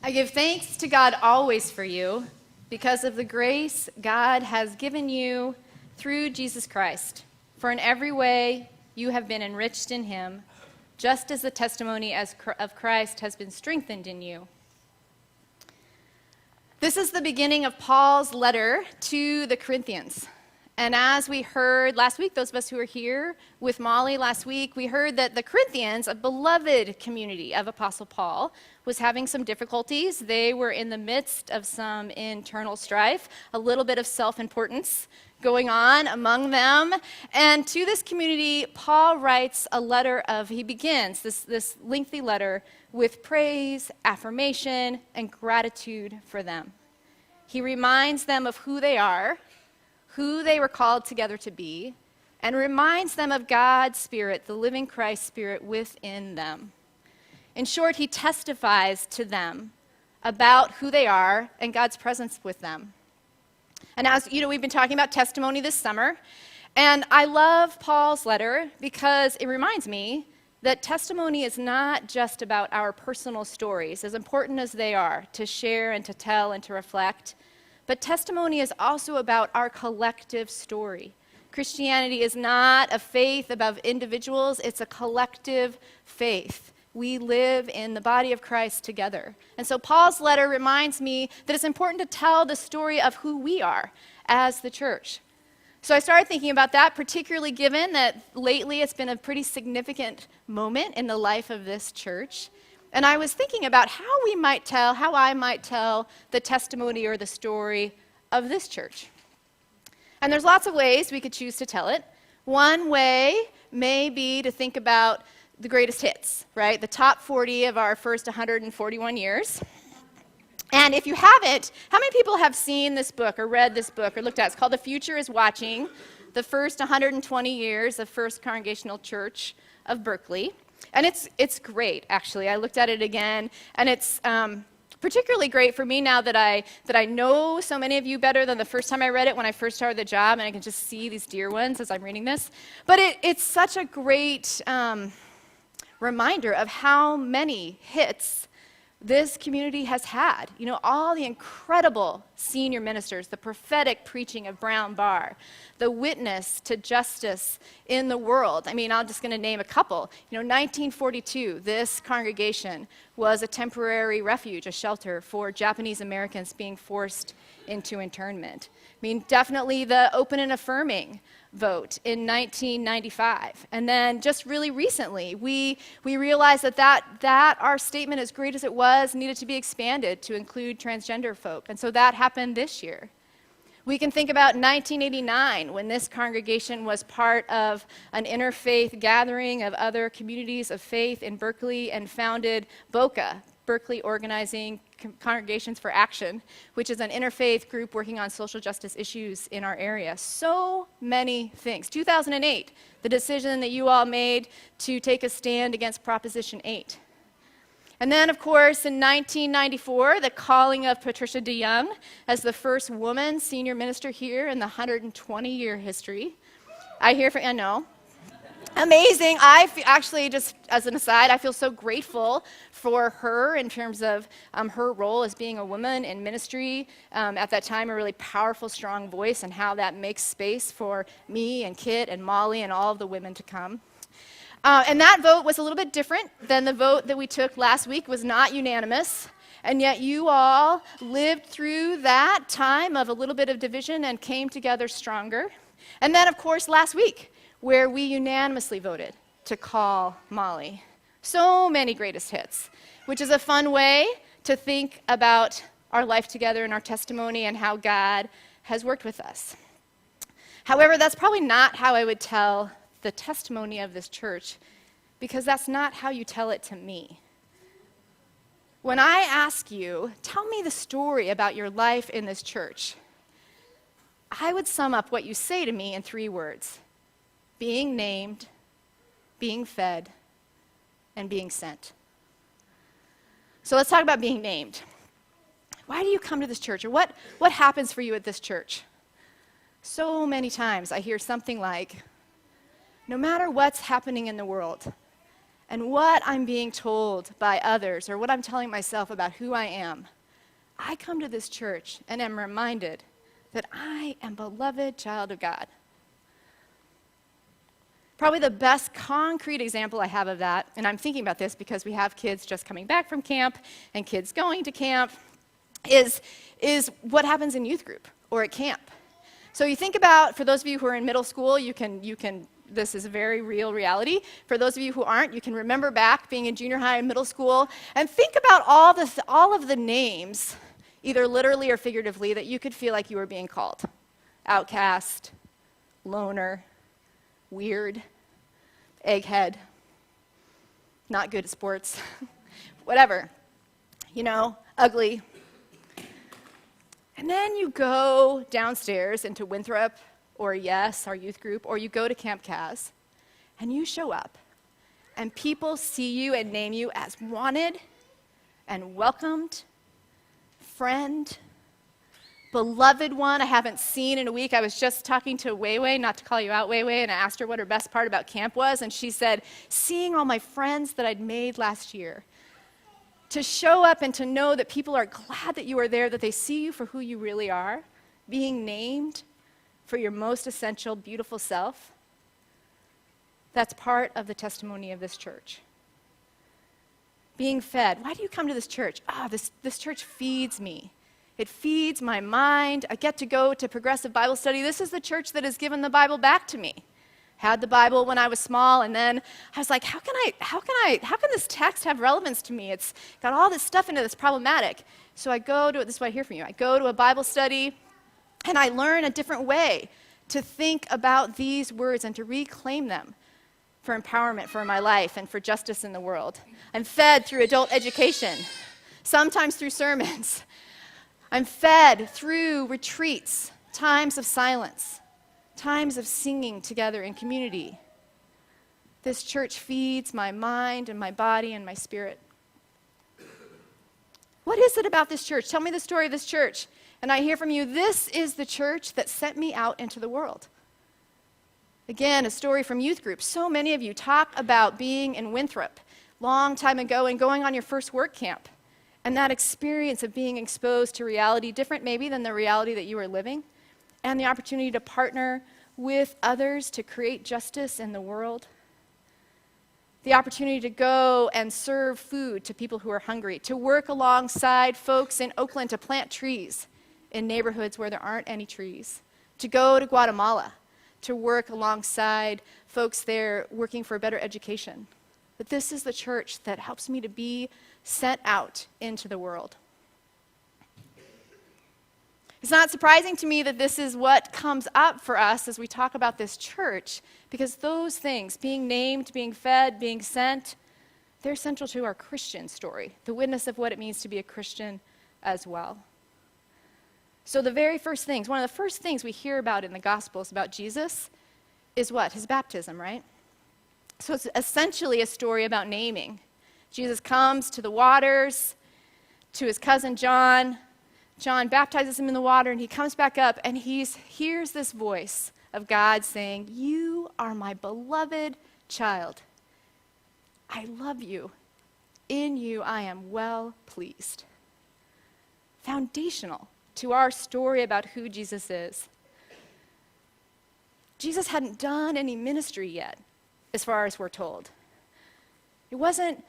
I give thanks to God always for you because of the grace God has given you through Jesus Christ. For in every way you have been enriched in him, just as the testimony of Christ has been strengthened in you. This is the beginning of Paul's letter to the Corinthians. And as we heard last week, those of us who were here with Molly last week, we heard that the Corinthians, a beloved community of Apostle Paul, was having some difficulties. They were in the midst of some internal strife, a little bit of self-importance going on among them. And to this community, Paul writes a letter he begins this lengthy letter with praise, affirmation, and gratitude for them. He reminds them of who they are, who they were called together to be, and reminds them of God's Spirit, the living Christ Spirit within them. In short, he testifies to them about who they are and God's presence with them. And as you know, we've been talking about testimony this summer, and I love Paul's letter because it reminds me that testimony is not just about our personal stories, as important as they are to share and to tell and to reflect, but testimony is also about our collective story. Christianity is not a faith above individuals, it's a collective faith. We live in the body of Christ together. And so Paul's letter reminds me that it's important to tell the story of who we are as the church. So I started thinking about that, particularly given that lately it's been a pretty significant moment in the life of this church. And I was thinking about how I might tell the testimony or the story of this church. And there's lots of ways we could choose to tell it. One way may be to think about the greatest hits, right? The top 40 of our first 141 years. And if you haven't, how many people have seen this book or read this book or looked at it? It's called The Future is Watching, the first 120 years of First Congregational Church of Berkeley. And it's great, actually. I looked at it again, and it's particularly great for me now that I know so many of you better than the first time I read it when I first started the job, and I can just see these dear ones as I'm reading this. But it's such a great reminder of how many hits this community has had. You know, all the incredible senior ministers, the prophetic preaching of Brown Barr, the witness to justice in the world. I mean, I'm just going to name a couple. You know, 1942, this congregation was a temporary refuge, a shelter for Japanese Americans being forced into internment. I mean, definitely the open and affirming vote in 1995. And then just really recently, we realized that our statement, as great as it was, needed to be expanded to include transgender folk. And so that happened this year. We can think about 1989, when this congregation was part of an interfaith gathering of other communities of faith in Berkeley and founded BOCA, Berkeley Organizing Congregations for Action, which is an interfaith group working on social justice issues in our area. So many things. 2008, the decision that you all made to take a stand against Proposition 8. And then, of course, in 1994, the calling of Patricia DeYoung as the first woman senior minister here in the 120-year history. I know. Amazing. Actually, just as an aside, I feel so grateful for her in terms of her role as being a woman in ministry. At that time, a really powerful, strong voice, and how that makes space for me and Kit and Molly and all of the women to come. And that vote was a little bit different than the vote that we took last week. It was not unanimous. And yet you all lived through that time of a little bit of division and came together stronger. And then, of course, last week, where we unanimously voted to call Molly. So many greatest hits, which is a fun way to think about our life together and our testimony and how God has worked with us. However, that's probably not how I would tell the testimony of this church, because that's not how you tell it to me. When I ask you, tell me the story about your life in this church, I would sum up what you say to me in 3 words: being named, being fed, and being sent. So let's talk about being named. Why do you come to this church? Or what happens for you at this church? So many times I hear something like, no matter what's happening in the world, and what I'm being told by others or what I'm telling myself about who I am, I come to this church and am reminded that I am a beloved child of God. Probably the best concrete example I have of that, and I'm thinking about this because we have kids just coming back from camp and kids going to camp, is what happens in youth group or at camp. So you think about, for those of you who are in middle school, you can this is a very real reality. For those of you who aren't, you can remember back being in junior high and middle school and think about all of the names, either literally or figuratively, that you could feel like you were being called. Outcast, loner, weird, egghead, not good at sports, whatever, ugly. And then you go downstairs into Winthrop, or Yes, our youth group, or you go to Camp Kaz, and you show up, and people see you and name you as wanted and welcomed, friend, beloved one I haven't seen in a week. I was just talking to Weiwei, not to call you out, Weiwei, and I asked her what her best part about camp was, and she said, seeing all my friends that I'd made last year. To show up and to know that people are glad that you are there, that they see you for who you really are, being named for your most essential, beautiful self, that's part of the testimony of this church. Being fed. Why do you come to this church? This church feeds me. It feeds my mind. I get to go to progressive Bible study. This is the church that has given the Bible back to me. Had the Bible when I was small, and then I was like, how can this text have relevance to me? It's got all this stuff in it that's problematic. So I go to, this is what I hear from you, I go to a Bible study, and I learn a different way to think about these words and to reclaim them for empowerment for my life and for justice in the world. I'm fed through adult education, sometimes through sermons. I'm fed through retreats, times of silence, times of singing together in community. This church feeds my mind and my body and my spirit. What is it about this church? Tell me the story of this church. And I hear from you, this is the church that sent me out into the world. Again, a story from youth group. So many of you talk about being in Winthrop long time ago and going on your first work camp. And that experience of being exposed to reality different maybe than the reality that you were living. And the opportunity to partner with others to create justice in the world. The opportunity to go and serve food to people who are hungry. To work alongside folks in Oakland to plant trees in neighborhoods where there aren't any trees. To go to Guatemala to work alongside folks there working for a better education. But this is the church that helps me to be sent out into the world. It's not surprising to me that this is what comes up for us as we talk about this church, because those things, being named, being fed, being sent, they're central to our Christian story, the witness of what it means to be a Christian as well. So the very first things, one of the first things we hear about in the Gospels about Jesus is what? His baptism, right? So it's essentially a story about naming. Jesus comes to the waters, to his cousin John. John baptizes him in the water, and he comes back up, and he hears this voice of God saying, "You are my beloved child. I love you. In you I am well pleased." Foundational to our story about who Jesus is. Jesus hadn't done any ministry yet, as far as we're told. He wasn't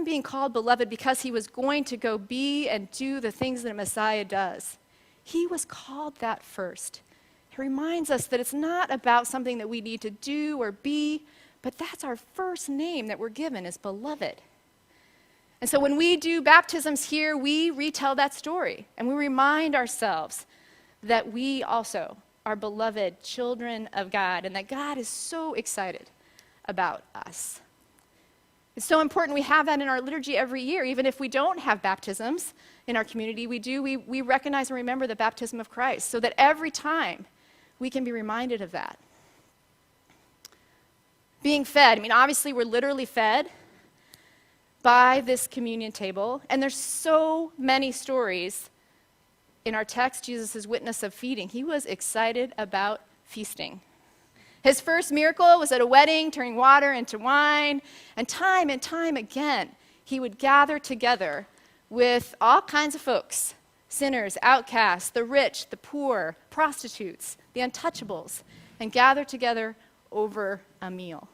being called beloved because he was going to go be and do the things that a Messiah does. He was called that first. It reminds us that it's not about something that we need to do or be, but that's our first name that we're given is beloved. And so when we do baptisms here, we retell that story, and we remind ourselves that we also are beloved children of God, and that God is so excited about us. It's so important we have that in our liturgy every year. Even if we don't have baptisms in our community, we recognize and remember the baptism of Christ, so that every time we can be reminded of that. Being fed, obviously we're literally fed by this communion table, and there's so many stories in our text, Jesus' witness of feeding. He was excited about feasting. His first miracle was at a wedding, turning water into wine, and time again, he would gather together with all kinds of folks, sinners, outcasts, the rich, the poor, prostitutes, the untouchables, and gather together over a meal.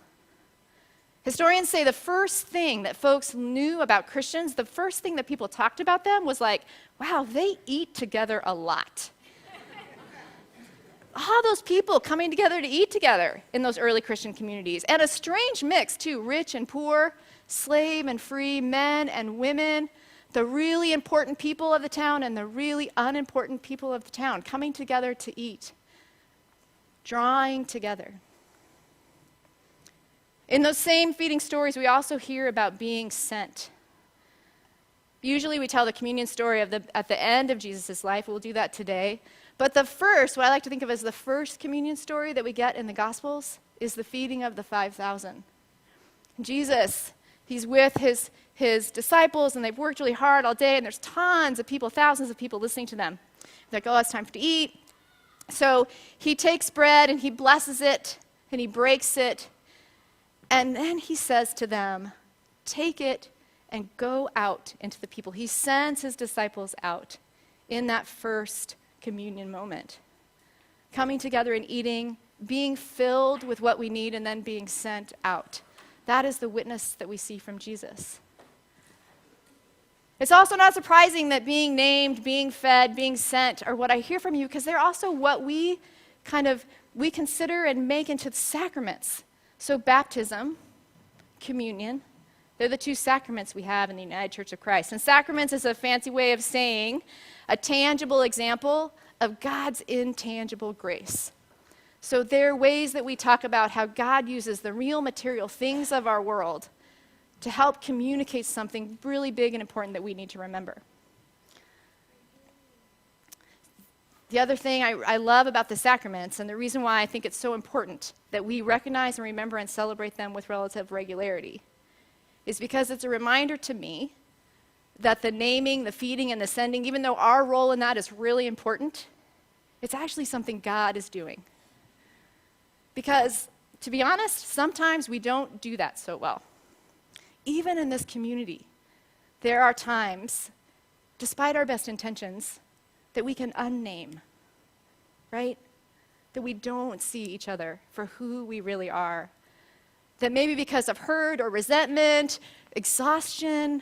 Historians say the first thing that folks knew about Christians, the first thing that people talked about them was like, wow, they eat together a lot. All those people coming together to eat together in those early Christian communities. And a strange mix, too, rich and poor, slave and free, men and women, the really important people of the town and the really unimportant people of the town coming together to eat, drawing together. In those same feeding stories, we also hear about being sent. Usually we tell the communion story at the end of Jesus' life. We'll do that today. But the first, what I like to think of as the first communion story that we get in the Gospels, is the feeding of the 5,000. Jesus, he's with his disciples, and they've worked really hard all day, and there's tons of people, thousands of people listening to them. They're like, oh, it's time to eat. So he takes bread, and he blesses it, and he breaks it, and then he says to them, take it and go out into the people. He sends his disciples out in that first communion moment, coming together and eating, being filled with what we need, and then being sent out. That is the witness that we see from Jesus. It's also not surprising that being named, being fed, being sent are what I hear from you, because they're also what we consider and make into the sacraments. So baptism, communion, they're the two sacraments we have in the United Church of Christ. And sacraments is a fancy way of saying a tangible example of God's intangible grace. So they're ways that we talk about how God uses the real material things of our world to help communicate something really big and important that we need to remember. The other thing I love about the sacraments, and the reason why I think it's so important that we recognize and remember and celebrate them with relative regularity, is because it's a reminder to me that the naming, the feeding, and the sending, even though our role in that is really important, it's actually something God is doing. Because, to be honest, sometimes we don't do that so well. Even in this community, there are times, despite our best intentions, that we can unname, right? That we don't see each other for who we really are. That maybe because of hurt or resentment, exhaustion,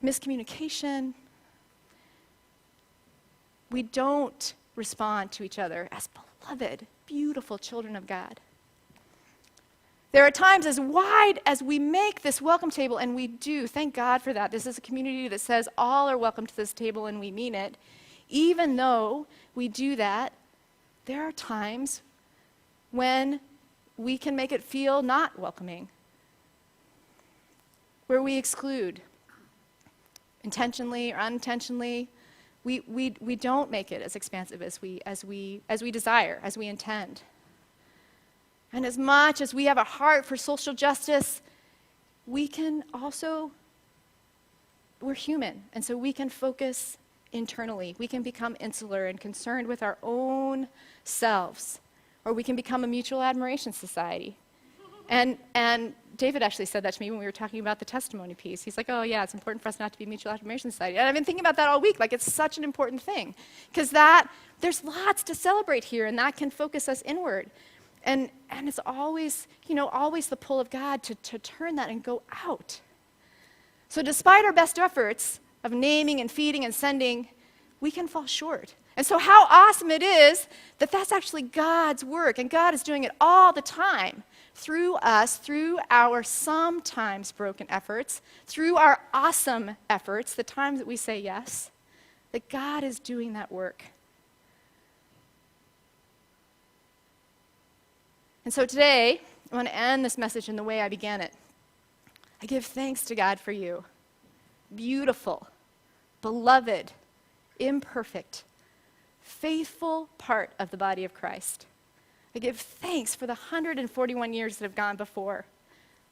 miscommunication, we don't respond to each other as beloved, beautiful children of God. There are times as wide as we make this welcome table, and we do, thank God for that. This is a community that says all are welcome to this table, and we mean it. Even though we do that, there are times when we can make it feel not welcoming, where we exclude, intentionally or unintentionally. We don't make it as expansive as we desire, as we intend. And as much as we have a heart for social justice, we're human, and so we can focus internally. We can become insular and concerned with our own selves, or we can become a mutual admiration society. And David actually said that to me when we were talking about the testimony piece. He's like, oh yeah, it's important for us not to be a mutual admiration society. And I've been thinking about that all week, like it's such an important thing. Because there's lots to celebrate here, and that can focus us inward. And it's always, always the pull of God to turn that and go out. So despite our best efforts of naming and feeding and sending, we can fall short. And so how awesome it is that that's actually God's work, and God is doing it all the time through us, through our sometimes broken efforts, through our awesome efforts, the times that we say yes, that God is doing that work. And so today, I want to end this message in the way I began it. I give thanks to God for you, beautiful, beloved, imperfect, faithful part of the body of Christ. I give thanks for the 141 years that have gone before,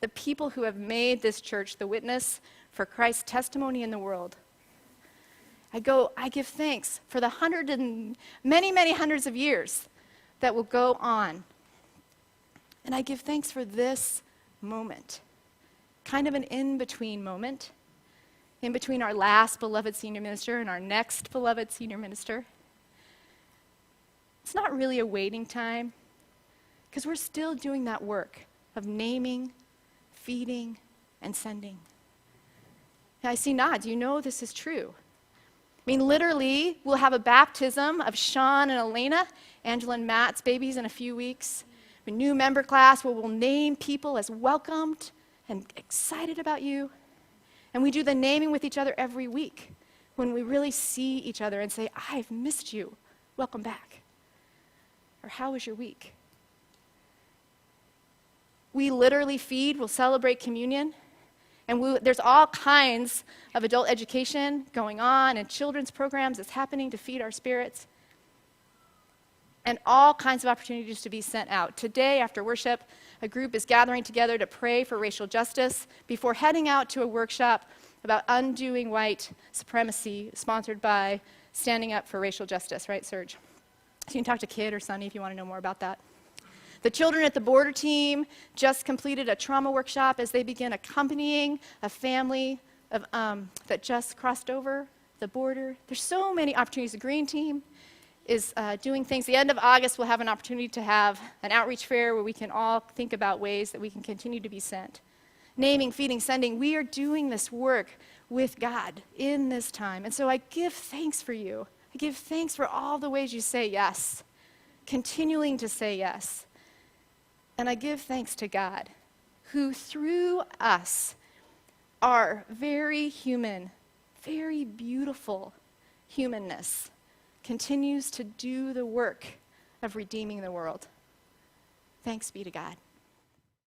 the people who have made this church the witness for Christ's testimony in the world. I give thanks for the many, many hundreds of years that will go on And I give thanks for this moment, kind of an in-between moment, in between our last beloved senior minister and our next beloved senior minister. It's not really a waiting time, because we're still doing that work of naming, feeding, and sending. And I see nods. You know this is true. I mean, literally, we'll have a baptism of Sean and Elena, Angela and Matt's babies in a few weeks. A new member class where we'll name people as welcomed and excited about you. And we do the naming with each other every week when we really see each other and say, I've missed you. Welcome back. Or how was your week? We literally feed, we'll celebrate communion, and there's all kinds of adult education going on and children's programs that's happening to feed our spirits, and all kinds of opportunities to be sent out. Today, after worship, a group is gathering together to pray for racial justice before heading out to a workshop about undoing white supremacy, sponsored by Standing Up for Racial Justice, right, Serge? So you can talk to Kid or Sunny if you want to know more about that. The children at the border team just completed a trauma workshop as they begin accompanying a family that just crossed over the border. There's so many opportunities. The green team is doing things. The end of August, we'll have an opportunity to have an outreach fair where we can all think about ways that we can continue to be sent. Naming, feeding, sending. We are doing this work with God in this time. And so I give thanks for you. I give thanks for all the ways you say yes, continuing to say yes. And I give thanks to God, who through us, our very human, very beautiful humanness, continues to do the work of redeeming the world. Thanks be to God.